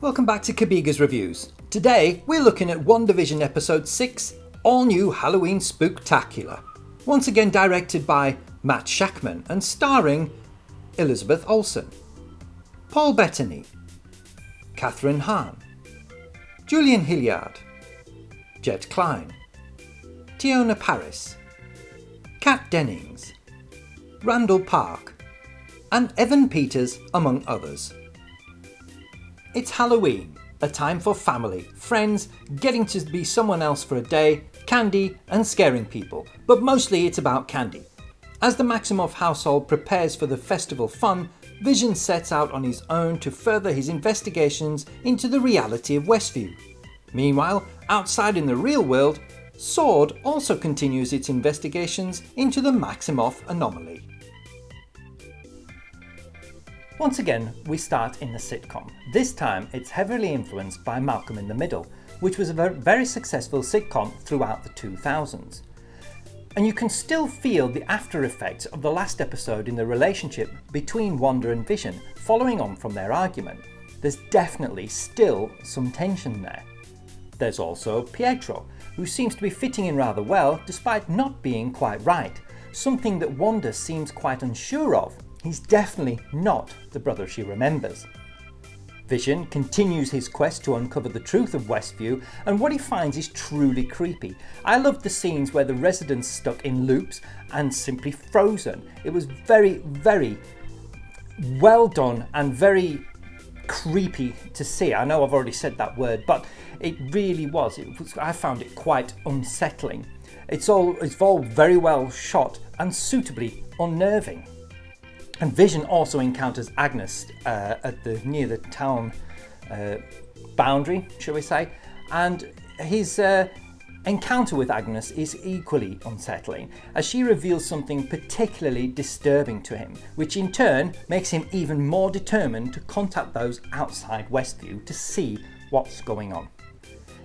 Welcome back to Kabiga's Reviews. Today we're looking at WandaVision Episode 6, All New Halloween Spooktacular. Once again directed by Matt Shakman and starring Elizabeth Olsen, Paul Bettany, Catherine Hahn, Julian Hilliard, Jet Klein, Tiona Paris, Kat Dennings, Randall Park, and Evan Peters, among others. It's Halloween, a time for family, friends, getting to be someone else for a day, candy and scaring people, but mostly it's about candy. As the Maximoff household prepares for the festival fun, Vision sets out on his own to further his investigations into the reality of Westview. Meanwhile, outside in the real world, S.W.O.R.D also continues its investigations into the Maximoff anomaly. Once again, we start in the sitcom. This time, it's heavily influenced by Malcolm in the Middle, which was a very successful sitcom throughout the 2000s. And you can still feel the after effects of the last episode in the relationship between Wanda and Vision, following on from their argument. There's definitely still some tension there. There's also Pietro, who seems to be fitting in rather well despite not being quite right, something that Wanda seems quite unsure of. He's definitely not the brother she remembers. Vision continues his quest to uncover the truth of Westview, and what he finds is truly creepy. I loved the scenes where the residents stuck in loops and simply frozen. It was very well done and very creepy to see. I know I've already said that word, but it really was. I found it quite unsettling. It's all very well shot and suitably unnerving. And Vision also encounters Agnes near the town boundary, shall we say, and his encounter with Agnes is equally unsettling, as she reveals something particularly disturbing to him, which in turn makes him even more determined to contact those outside Westview to see what's going on.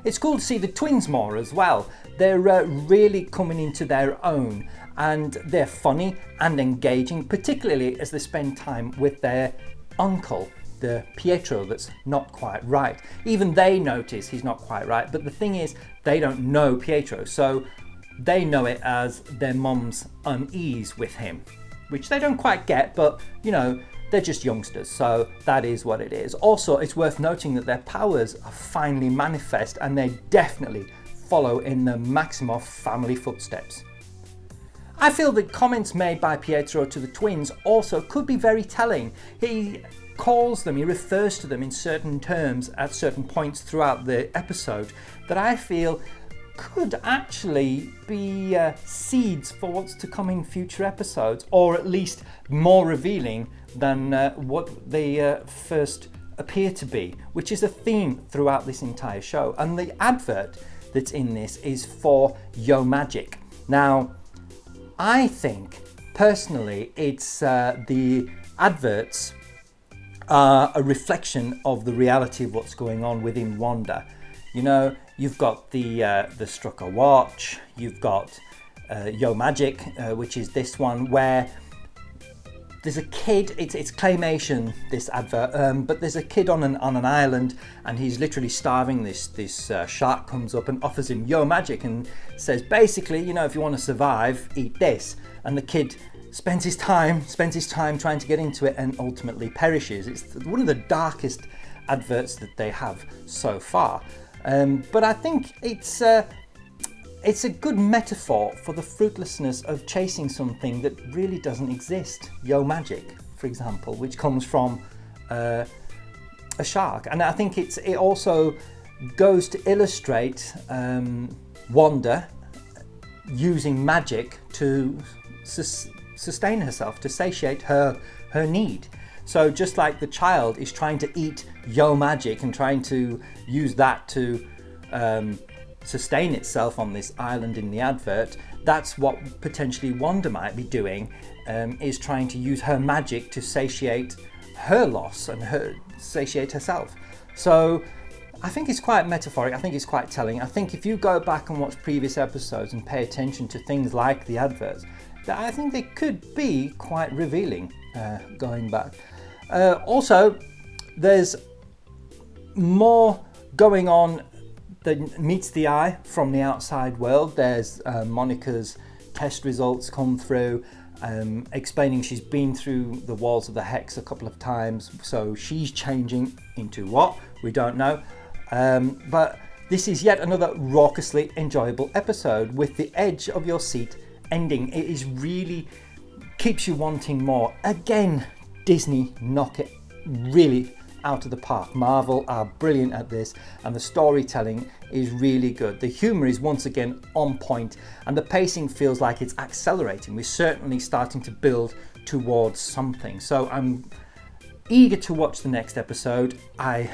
It's cool to see the twins more as well. They're really coming into their own, and they're funny and engaging, particularly as they spend time with their uncle, the Pietro that's not quite right. Even they notice he's not quite right, but the thing is, they don't know Pietro, so they know it as their mum's unease with him, which they don't quite get, but you know, they're just youngsters, so that is what it is. Also, it's worth noting that their powers are finally manifest, and they definitely follow in the Maximoff family footsteps. I feel that comments made by Pietro to the twins also could be very telling. He calls them, he refers to them in certain terms at certain points throughout the episode that I feel could actually be seeds for what's to come in future episodes, or at least more revealing than what they first appear to be, which is a theme throughout this entire show. And the advert that's in this is for Yo Magic. Now, I think personally it's the adverts are a reflection of the reality of what's going on within Wanda. You know, you've got the Struck a Watch, you've got Yo Magic, which is this one where there's a kid, it's claymation, this advert, but there's a kid on an island and he's literally starving. This shark comes up and offers him Yo Magic and says, basically, you know, if you want to survive, eat this. And the kid spends his time trying to get into it and ultimately perishes. It's one of the darkest adverts that they have so far. But I think it's a good metaphor for the fruitlessness of chasing something that really doesn't exist. Yo Magic, for example, which comes from a shark. And I think it also goes to illustrate Wanda using magic to sustain herself, to satiate her need. So just like the child is trying to eat Yo Magic and trying to use that to sustain itself on this island in the advert, that's what potentially Wanda might be doing, is trying to use her magic to satiate her loss and satiate herself. So I think it's quite metaphoric. I think it's quite telling. I think if you go back and watch previous episodes and pay attention to things like the adverts, that I think they could be quite revealing going back. Also, there's more going on that meets the eye from the outside world. There's Monica's test results come through, explaining she's been through the walls of the hex a couple of times, so she's changing into what? We don't know. But this is yet another raucously enjoyable episode with the edge of your seat ending. It is really keeps you wanting more. Again, Disney knock it really out of the park. Marvel are brilliant at this, and the storytelling is really good. The humor is once again on point, and the pacing feels like it's accelerating. We're certainly starting to build towards something. So I'm eager to watch the next episode. I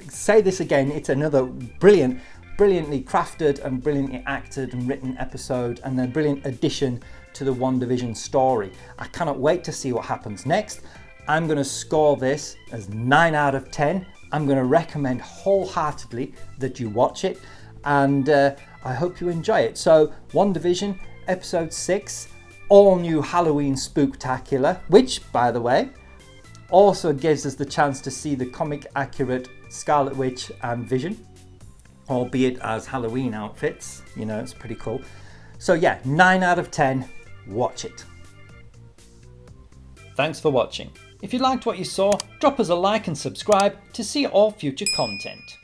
say this again, it's another brilliantly crafted and brilliantly acted and written episode, and a brilliant addition to the WandaVision story. I cannot wait to see what happens next. I'm going to score this as 9 out of 10. I'm going to recommend wholeheartedly that you watch it, and I hope you enjoy it. So WandaVision episode 6, all new Halloween Spooktacular, which, by the way, also gives us the chance to see the comic accurate Scarlet Witch and Vision, albeit as Halloween outfits. You know, it's pretty cool. So yeah, 9 out of 10, watch it. Thanks for watching. If you liked what you saw, drop us a like and subscribe to see all future content.